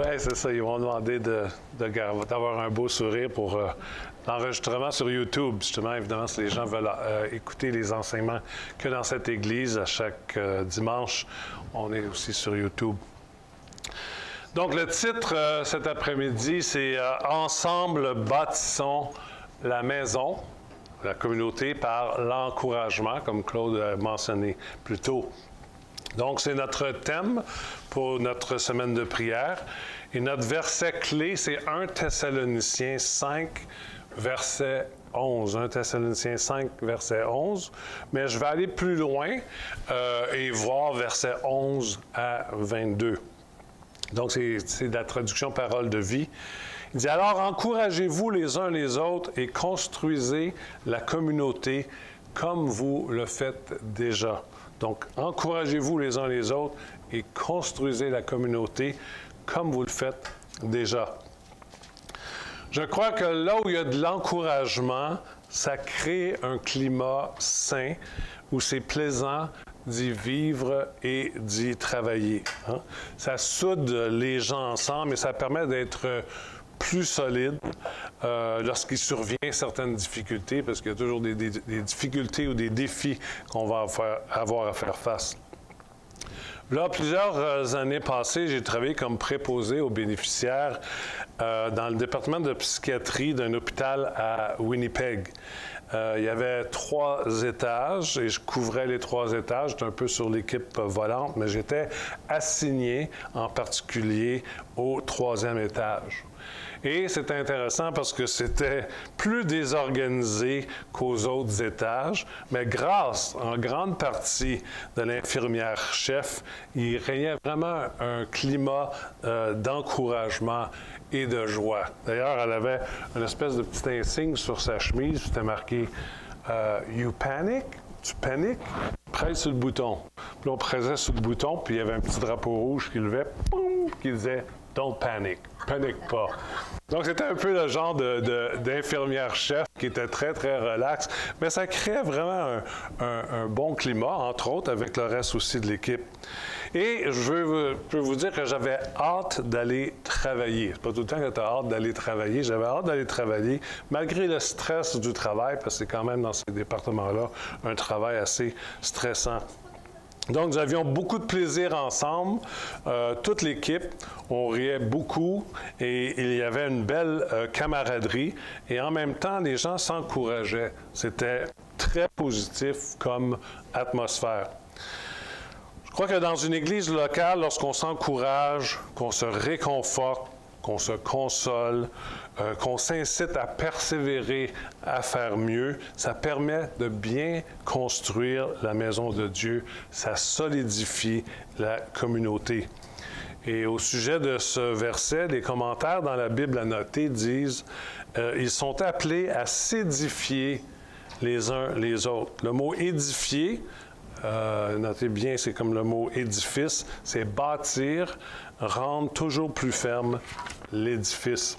Oui, c'est ça. Ils vont demander d'avoir un beau sourire pour l'enregistrement sur YouTube. Justement, évidemment, si les gens veulent écouter les enseignements que dans cette église, à chaque dimanche, on est aussi sur YouTube. Donc, le titre cet après-midi, c'est « Ensemble, bâtissons la maison ». La communauté par l'encouragement, comme Claude a mentionné plus tôt. Donc, c'est notre thème pour notre semaine de prière. Et notre verset clé, c'est 1 Thessaloniciens 5, verset 11. 1 Thessaloniciens 5, verset 11. Mais je vais aller plus loin et voir verset 11 à 22. Donc, c'est de la traduction Parole de vie. Il dit, « Alors, encouragez-vous les uns les autres et construisez la communauté comme vous le faites déjà. » Donc, encouragez-vous les uns les autres et construisez la communauté comme vous le faites déjà. Je crois que là où il y a de l'encouragement, ça crée un climat sain où c'est plaisant d'y vivre et d'y travailler. Hein? Ça soude les gens ensemble et ça permet d'être plus solide lorsqu'il survient certaines difficultés, parce qu'il y a toujours des difficultés ou des défis qu'on va avoir à faire face. Là, plusieurs années passées, j'ai travaillé comme préposé aux bénéficiaires dans le département de psychiatrie d'un hôpital à Winnipeg. Il y avait 3 étages et je couvrais les 3 étages. J'étais un peu sur l'équipe volante, mais j'étais assigné en particulier au 3e étage. Et c'est intéressant parce que c'était plus désorganisé qu'aux autres étages, mais grâce en grande partie de l'infirmière-chef, il régnait vraiment un climat d'encouragement et de joie. D'ailleurs, elle avait une espèce de petit insigne sur sa chemise, c'était marqué « You panic? Tu paniques? Presse sur le bouton. » Puis on pressait sur le bouton, puis il y avait un petit drapeau rouge qui levait, boum, qui disait « Don't panic. Panique pas. » Donc, c'était un peu le genre d'infirmière-chef qui était très, très relax. Mais ça créait vraiment un bon climat, entre autres, avec le reste aussi de l'équipe. Et je peux vous dire que j'avais hâte d'aller travailler. C'est pas tout le temps que tu as hâte d'aller travailler. J'avais hâte d'aller travailler, malgré le stress du travail, parce que c'est quand même dans ces départements-là un travail assez stressant. Donc, nous avions beaucoup de plaisir ensemble, toute l'équipe, on riait beaucoup et il y avait une belle camaraderie et en même temps, les gens s'encourageaient. C'était très positif comme atmosphère. Je crois que dans une église locale, lorsqu'on s'encourage, qu'on se réconforte, qu'on se console, qu'on s'incite à persévérer, à faire mieux, ça permet de bien construire la maison de Dieu, ça solidifie la communauté. Et au sujet de ce verset, les commentaires dans la Bible annotée disent ils sont appelés à s'édifier les uns les autres. Le mot « édifier », notez bien, c'est comme le mot « édifice », c'est bâtir, rendre toujours plus ferme l'édifice.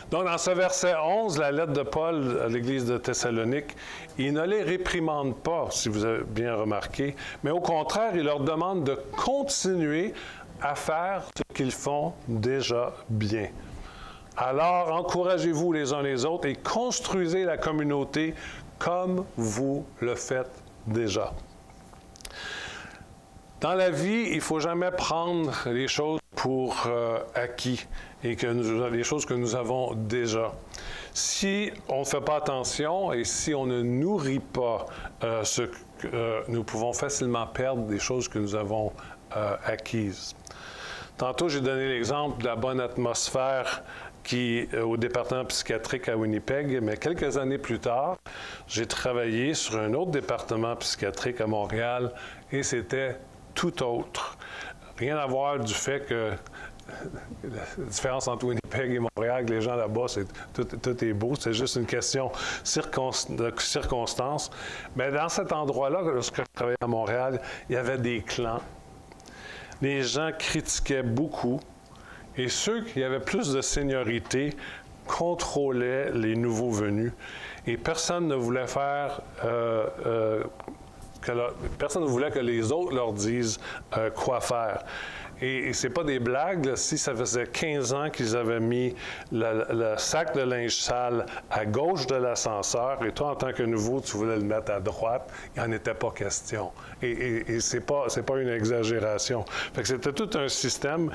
Donc, dans ce verset 11, la lettre de Paul à l'Église de Thessalonique, il ne les réprimande pas, si vous avez bien remarqué, mais au contraire, il leur demande de continuer à faire ce qu'ils font déjà bien. Alors, encouragez-vous les uns les autres et construisez la communauté comme vous le faites déjà. Dans la vie, il ne faut jamais prendre les choses pour acquis et les choses que nous avons déjà. Si on ne fait pas attention et si on ne nourrit pas nous pouvons facilement perdre des choses que nous avons acquises. Tantôt, j'ai donné l'exemple de la bonne atmosphère au département psychiatrique à Winnipeg, mais quelques années plus tard, j'ai travaillé sur un autre département psychiatrique à Montréal et c'était tout autre. Rien à voir du fait que la différence entre Winnipeg et Montréal, que les gens là-bas, tout est beau, c'est juste une question de circonstances. Mais dans cet endroit-là, lorsque je travaillais à Montréal, il y avait des clans. Les gens critiquaient beaucoup et ceux qui avaient plus de seniorité contrôlaient les nouveaux venus. Et personne ne voulait personne ne voulait que les autres leur disent quoi faire. Et ce n'est pas des blagues, là, si ça faisait 15 ans qu'ils avaient mis le sac de linge sale à gauche de l'ascenseur, et toi, en tant que nouveau, tu voulais le mettre à droite, il n'en était pas question. Et ce n'est pas une exagération. Fait que c'était tout un système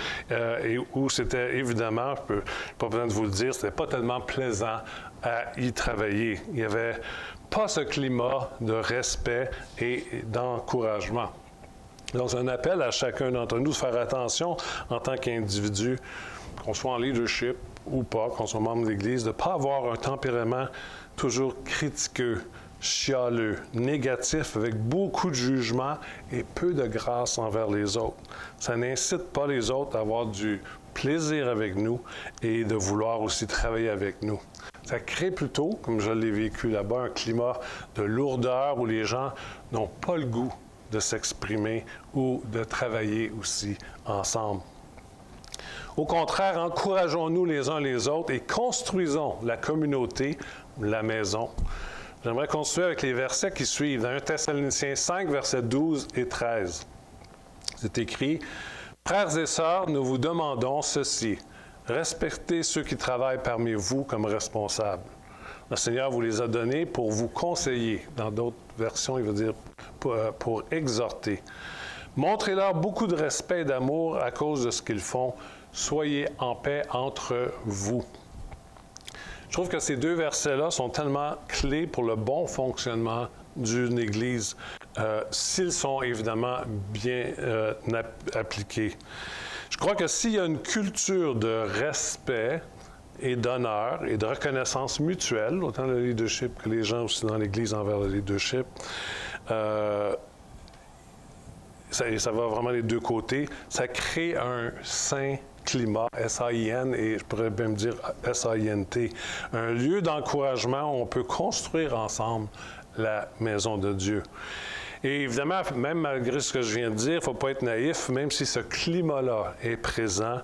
où c'était évidemment, je n'ai pas besoin de vous le dire, c'était pas tellement plaisant à y travailler. Il n'y avait pas ce climat de respect et d'encouragement. Donc, c'est un appel à chacun d'entre nous de faire attention en tant qu'individu, qu'on soit en leadership ou pas, qu'on soit membre de l'Église, de ne pas avoir un tempérament toujours critiqueux, chialeux, négatif, avec beaucoup de jugement et peu de grâce envers les autres. Ça n'incite pas les autres à avoir du plaisir avec nous et de vouloir aussi travailler avec nous. Ça crée plutôt, comme je l'ai vécu là-bas, un climat de lourdeur où les gens n'ont pas le goût de s'exprimer ou de travailler aussi ensemble. Au contraire, encourageons-nous les uns les autres et construisons la communauté, la maison. J'aimerais continuer avec les versets qui suivent. Dans 1 Thessaloniciens 5, versets 12 et 13. C'est écrit, « Frères et sœurs, nous vous demandons ceci. Respectez ceux qui travaillent parmi vous comme responsables. Le Seigneur vous les a donnés pour vous conseiller. » Dans d'autres versions, il veut dire pour exhorter. « Montrez-leur beaucoup de respect et d'amour à cause de ce qu'ils font. Soyez en paix entre vous. » Je trouve que ces deux versets-là sont tellement clés pour le bon fonctionnement d'une Église, s'ils sont évidemment bien appliqués. Je crois que s'il y a une culture de respect et d'honneur et de reconnaissance mutuelle, autant le leadership que les gens aussi dans l'Église envers le leadership, ça va vraiment les deux côtés, ça crée un sain climat, S-A-I-N, et je pourrais même dire S-A-I-N-T, un lieu d'encouragement où on peut construire ensemble la maison de Dieu. Et évidemment, même malgré ce que je viens de dire, il ne faut pas être naïf, même si ce climat-là est présent,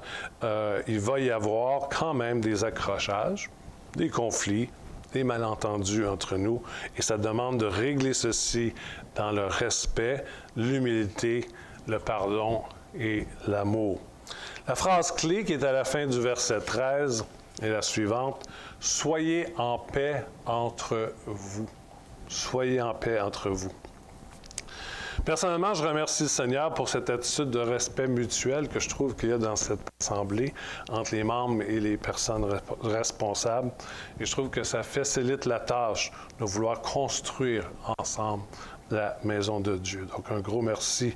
il va y avoir quand même des accrochages, des conflits, des malentendus entre nous, et ça demande de régler ceci dans le respect, l'humilité, le pardon et l'amour. La phrase clé qui est à la fin du verset 13 est la suivante, « Soyez en paix entre vous. » Soyez en paix entre vous. Personnellement, je remercie le Seigneur pour cette attitude de respect mutuel que je trouve qu'il y a dans cette assemblée entre les membres et les personnes responsables. Et je trouve que ça facilite la tâche de vouloir construire ensemble la maison de Dieu. Donc, un gros merci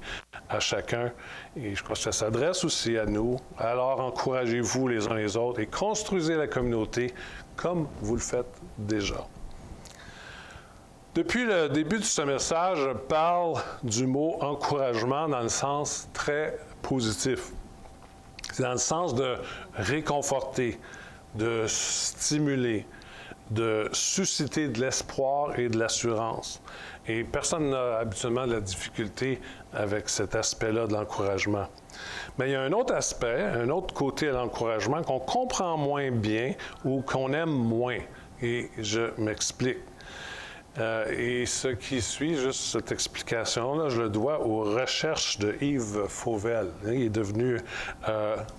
à chacun. Et je crois que ça s'adresse aussi à nous. Alors, encouragez-vous les uns les autres et construisez la communauté comme vous le faites déjà. Depuis le début de ce message, je parle du mot « encouragement » dans le sens très positif. C'est dans le sens de réconforter, de stimuler, de susciter de l'espoir et de l'assurance. Et personne n'a habituellement de la difficulté avec cet aspect-là de l'encouragement. Mais il y a un autre aspect, un autre côté à l'encouragement qu'on comprend moins bien ou qu'on aime moins. Et je m'explique. Et ce qui suit, juste cette explication-là, je le dois aux recherches de Yves Fauvel. Il est devenu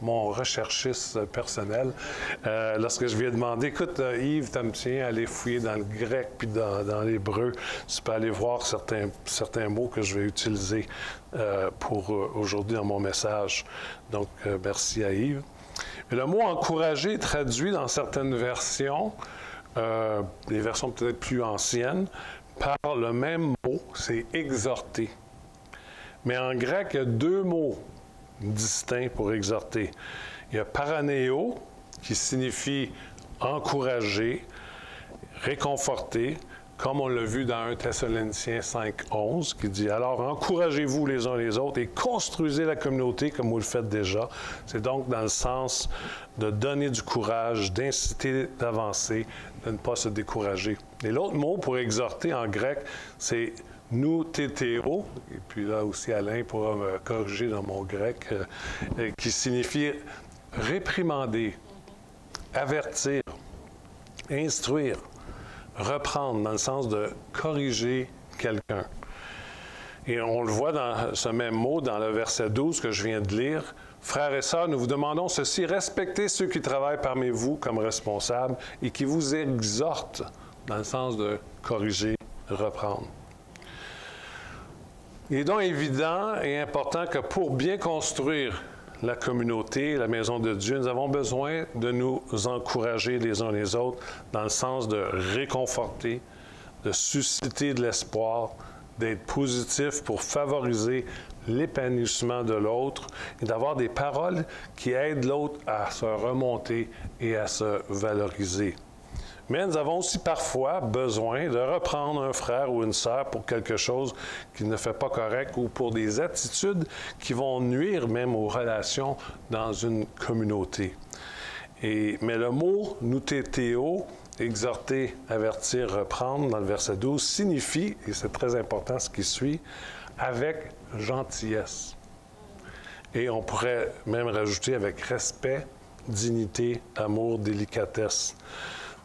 mon recherchiste personnel. Lorsque je lui ai demandé, écoute, Yves, tu me tiens à aller fouiller dans le grec puis dans l'hébreu, tu peux aller voir certains mots que je vais utiliser pour aujourd'hui dans mon message. Donc, merci à Yves. Mais le mot « encourager » est traduit dans certaines versions, les versions peut-être plus anciennes, par le même mot, c'est « exhorter ». Mais en grec, il y a deux mots distincts pour exhorter. Il y a « paranéo » qui signifie « encourager », « réconforter », comme on l'a vu dans 1 Thessaloniciens 5:11, qui dit « Alors, encouragez-vous les uns les autres et construisez la communauté comme vous le faites déjà. » C'est donc dans le sens de donner du courage, d'inciter d'avancer, de ne pas se décourager. Et l'autre mot pour exhorter en grec, c'est « nous tétéo », et puis là aussi Alain pourra me corriger dans mon grec, qui signifie réprimander, avertir, instruire, reprendre, dans le sens de corriger quelqu'un. Et on le voit dans ce même mot, dans le verset 12 que je viens de lire, « Frères et sœurs, nous vous demandons ceci, respectez ceux qui travaillent parmi vous comme responsables et qui vous exhortent dans le sens de corriger, reprendre. Il est donc évident et important que pour bien construire la communauté, la maison de Dieu, nous avons besoin de nous encourager les uns les autres dans le sens de réconforter, de susciter de l'espoir, d'être positif pour favoriser l'épanouissement de l'autre et d'avoir des paroles qui aident l'autre à se remonter et à se valoriser. Mais nous avons aussi parfois besoin de reprendre un frère ou une sœur pour quelque chose qui ne fait pas correct ou pour des attitudes qui vont nuire même aux relations dans une communauté. Mais le mot « noutétéo », exhorter, avertir, reprendre, dans le verset 12, signifie, et c'est très important ce qui suit, avec gentillesse. Et on pourrait même rajouter avec respect, dignité, amour, délicatesse.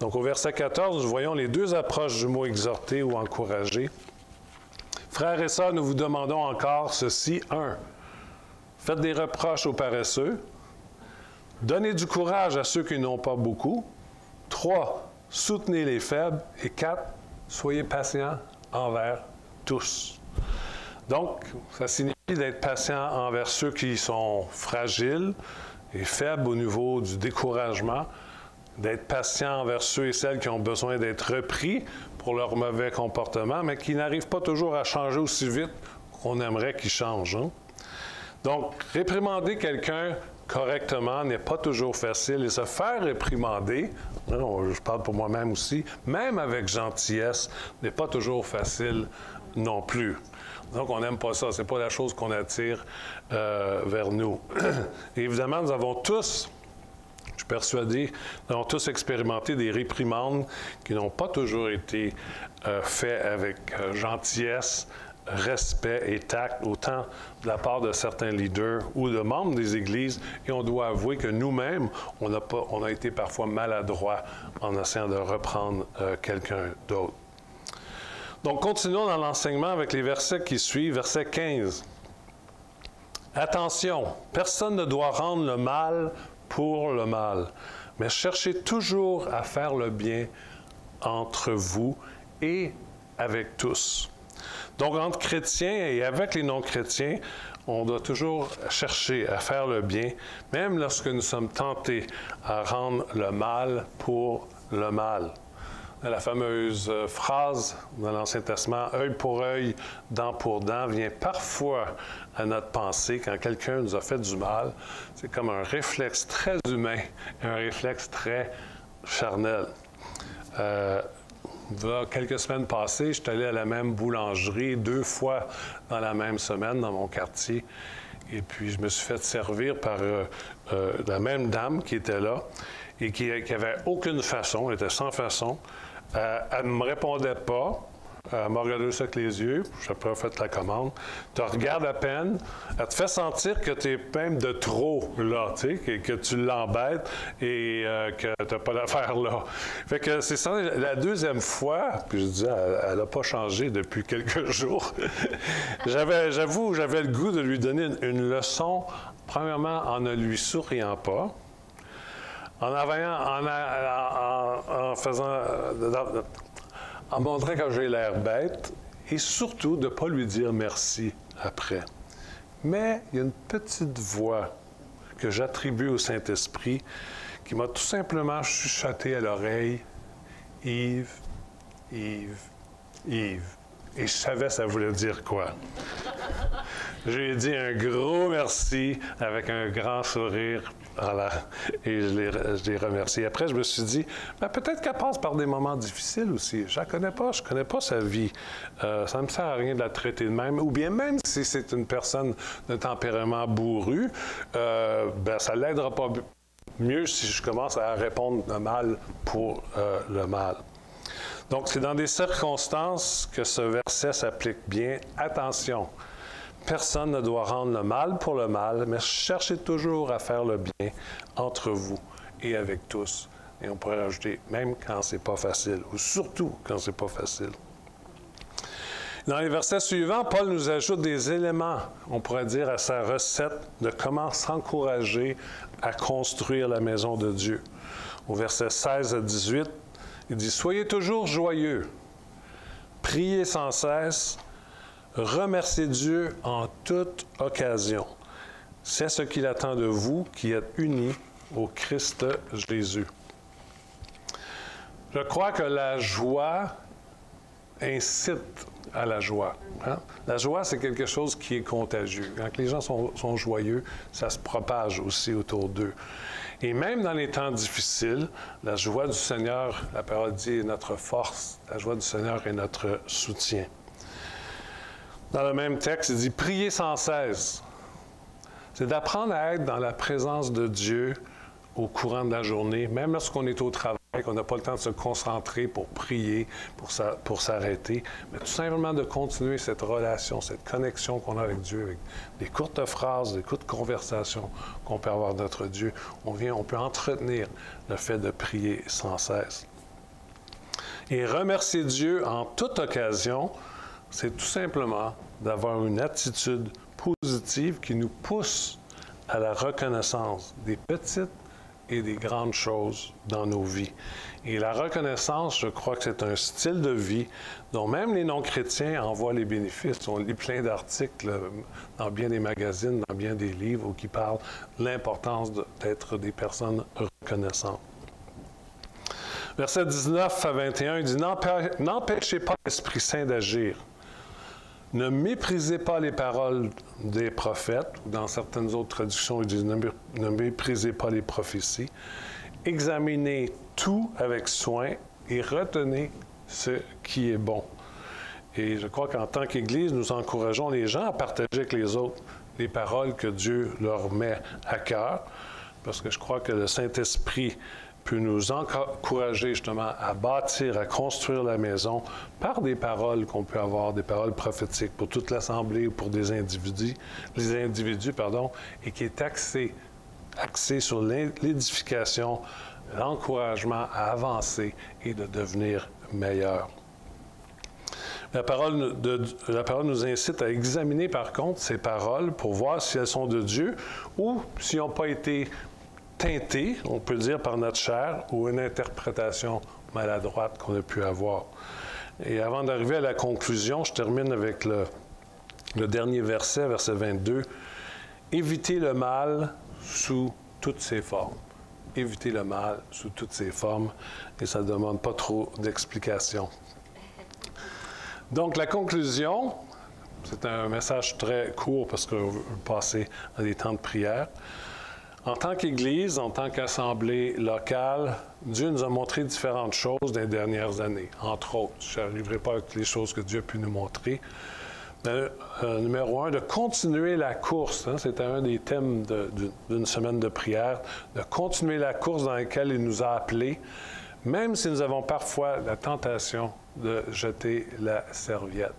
Donc, au verset 14, nous voyons les deux approches du mot exhorter ou encourager. Frères et sœurs, nous vous demandons encore ceci. 1. Faites des reproches aux paresseux. Donnez du courage à ceux qui n'ont pas beaucoup. 3. Soutenez les faibles. Et 4. Soyez patients envers tous. Donc, ça signifie d'être patient envers ceux qui sont fragiles et faibles au niveau du découragement, d'être patient envers ceux et celles qui ont besoin d'être repris pour leur mauvais comportement, mais qui n'arrivent pas toujours à changer aussi vite qu'on aimerait qu'ils changent. Hein? Donc, réprimander quelqu'un correctement n'est pas toujours facile et se faire réprimander, je parle pour moi-même aussi, même avec gentillesse, n'est pas toujours facile non plus. Donc, on n'aime pas ça. Ce n'est pas la chose qu'on attire vers nous. Et évidemment, nous avons tous, je suis persuadé, nous avons tous expérimenté des réprimandes qui n'ont pas toujours été faites avec gentillesse, respect et tact, autant de la part de certains leaders ou de membres des églises. Et on doit avouer que nous-mêmes, on a été parfois maladroits en essayant de reprendre quelqu'un d'autre. Donc, continuons dans l'enseignement avec les versets qui suivent. Verset 15. Attention, personne ne doit rendre le mal pour le mal, mais cherchez toujours à faire le bien entre vous et avec tous. Donc, entre chrétiens et avec les non-chrétiens, on doit toujours chercher à faire le bien, même lorsque nous sommes tentés à rendre le mal pour le mal. La fameuse phrase dans l'Ancien Testament, « œil pour œil, dent pour dent » vient parfois à notre pensée quand quelqu'un nous a fait du mal. C'est comme un réflexe très humain, un réflexe très charnel. Il y a quelques semaines passées, je suis allé à la même boulangerie 2 fois dans la même semaine dans mon quartier. Et puis, je me suis fait servir par la même dame qui était là et qui n'avait aucune façon, elle était sans façon. Elle ne me répondait pas. Elle m'a regardé ça avec les yeux. J'ai pas fait la commande. Tu regardes à peine. Elle te fait sentir que tu es même de trop là, tu sais, que tu l'embêtes et que tu n'as pas d'affaire là. Fait que c'est ça, la deuxième fois, puis je dis, elle n'a pas changé depuis quelques jours. J'avoue, j'avais le goût de lui donner une leçon, premièrement, en ne lui souriant pas. En montrant que j'ai l'air bête et surtout de ne pas lui dire merci après. Mais il y a une petite voix que j'attribue au Saint-Esprit qui m'a tout simplement chuchoté à l'oreille « Yves, Yves, Yves ». Et je savais ça voulait dire quoi. J'ai dit un gros merci avec un grand sourire. Voilà. Et je l'ai remercié. Après, je me suis dit, peut-être qu'elle passe par des moments difficiles aussi. Je ne connais pas sa vie. Ça ne me sert à rien de la traiter de même. Ou bien même si c'est une personne de tempérament bourru, ça ne l'aidera pas mieux si je commence à répondre de mal pour le mal. Donc, c'est dans des circonstances que ce verset s'applique bien. Attention! Personne ne doit rendre le mal pour le mal, mais cherchez toujours à faire le bien entre vous et avec tous. Et on pourrait rajouter, même quand c'est pas facile, ou surtout quand c'est pas facile. Dans les versets suivants, Paul nous ajoute des éléments, on pourrait dire, à sa recette de comment s'encourager à construire la maison de Dieu. Au verset 16 à 18, il dit « Soyez toujours joyeux, priez sans cesse, remerciez Dieu en toute occasion. C'est ce qu'il attend de vous qui êtes unis au Christ Jésus. » Je crois que la joie incite à la joie. Hein? La joie, c'est quelque chose qui est contagieux. Quand les gens sont joyeux, ça se propage aussi autour d'eux. Et même dans les temps difficiles, la joie du Seigneur, la parole dit, est notre force. La joie du Seigneur est notre soutien. Dans le même texte, il dit « Priez sans cesse ». C'est d'apprendre à être dans la présence de Dieu au courant de la journée, même lorsqu'on est au travail, qu'on n'a pas le temps de se concentrer pour prier, pour s'arrêter, mais tout simplement de continuer cette relation, cette connexion qu'on a avec Dieu, avec des courtes phrases, des courtes conversations qu'on peut avoir avec notre Dieu. On peut entretenir le fait de prier sans cesse. Et remercier Dieu en toute occasion, c'est tout simplement d'avoir une attitude positive qui nous pousse à la reconnaissance des petites et des grandes choses dans nos vies. Et la reconnaissance, je crois que c'est un style de vie dont même les non-chrétiens en voient les bénéfices. On lit plein d'articles dans bien des magazines, dans bien des livres qui parlent de l'importance d'être des personnes reconnaissantes. Versets 19 à 21, il dit « N'empêchez pas l'Esprit Saint d'agir. Ne méprisez pas les paroles des prophètes, ou dans certaines autres traductions, ils disent ne méprisez pas les prophéties. Examinez tout avec soin et retenez ce qui est bon. » Et je crois qu'en tant qu'Église, nous encourageons les gens à partager avec les autres les paroles que Dieu leur met à cœur, parce que je crois que le Saint-Esprit peut nous encourager justement à bâtir, à construire la maison par des paroles qu'on peut avoir, des paroles prophétiques pour toute l'Assemblée ou pour des individus, et qui est axé sur l'édification, l'encouragement à avancer et de devenir meilleur. La parole nous incite à examiner par contre ces paroles pour voir si elles sont de Dieu ou si elles n'ont pas été teintées, on peut le dire, par notre chair ou une interprétation maladroite qu'on a pu avoir. Et avant d'arriver à la conclusion, je termine avec le dernier verset, verset 22. « Évitez le mal sous toutes ses formes. » Évitez le mal sous toutes ses formes, et ça ne demande pas trop d'explications. Donc, la conclusion, c'est un message très court parce qu'on veut passer à des temps de prière. En tant qu'Église, en tant qu'Assemblée locale, Dieu nous a montré différentes choses dans les dernières années. Entre autres, je n'arriverai pas avec les choses que Dieu a pu nous montrer. Mais, numéro 1, de continuer la course. Hein, c'était un des thèmes d'une semaine de prière. De continuer la course dans laquelle il nous a appelés, même si nous avons parfois la tentation de jeter la serviette.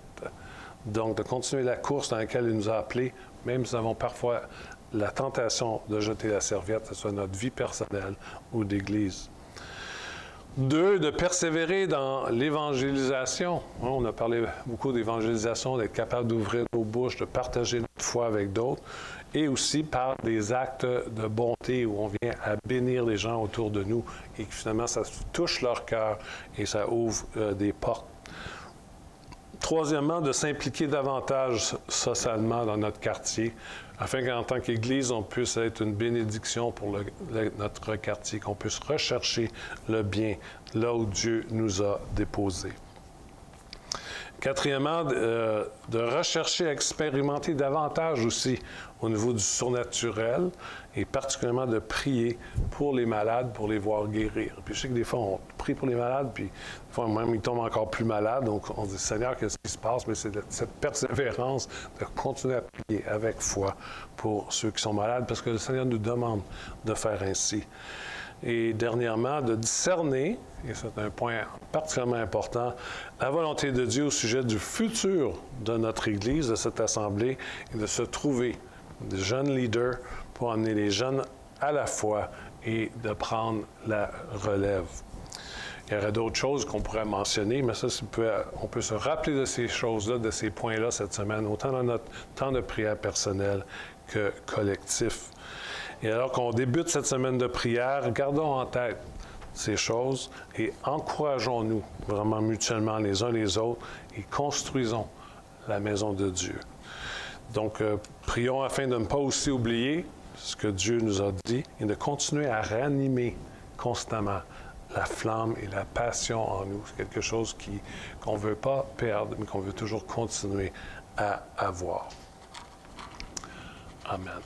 Donc, de continuer la course dans laquelle il nous a appelés, même si nous avons parfois la tentation de jeter la serviette, que ce soit notre vie personnelle ou d'Église. 2, de persévérer dans l'évangélisation. On a parlé beaucoup d'évangélisation, d'être capable d'ouvrir nos bouches, de partager notre foi avec d'autres, et aussi par des actes de bonté où on vient à bénir les gens autour de nous et que finalement ça touche leur cœur et ça ouvre des portes. Troisièmement, de s'impliquer davantage socialement dans notre quartier, afin qu'en tant qu'Église, on puisse être une bénédiction pour notre quartier, qu'on puisse rechercher le bien là où Dieu nous a déposés. Quatrièmement, de rechercher à expérimenter davantage aussi au niveau du surnaturel et particulièrement de prier pour les malades, pour les voir guérir. Puis je sais que des fois, on prie pour les malades, puis des fois même ils tombent encore plus malades. Donc on dit, Seigneur, qu'est-ce qui se passe? Mais c'est cette persévérance de continuer à prier avec foi pour ceux qui sont malades, parce que le Seigneur nous demande de faire ainsi. Et dernièrement, de discerner, et c'est un point particulièrement important, la volonté de Dieu au sujet du futur de notre Église, de cette Assemblée, et de se trouver des jeunes leaders pour amener les jeunes à la foi et de prendre la relève. Il y aurait d'autres choses qu'on pourrait mentionner, mais ça, on peut se rappeler de ces choses-là, de ces points-là cette semaine, autant dans notre temps de prière personnelle que collectif. Et alors qu'on débute cette semaine de prière, gardons en tête ces choses et encourageons-nous vraiment mutuellement les uns les autres et construisons la maison de Dieu. Donc, prions afin de ne pas aussi oublier ce que Dieu nous a dit et de continuer à ranimer constamment la flamme et la passion en nous. C'est quelque chose qu'on ne veut pas perdre, mais qu'on veut toujours continuer à avoir. Amen.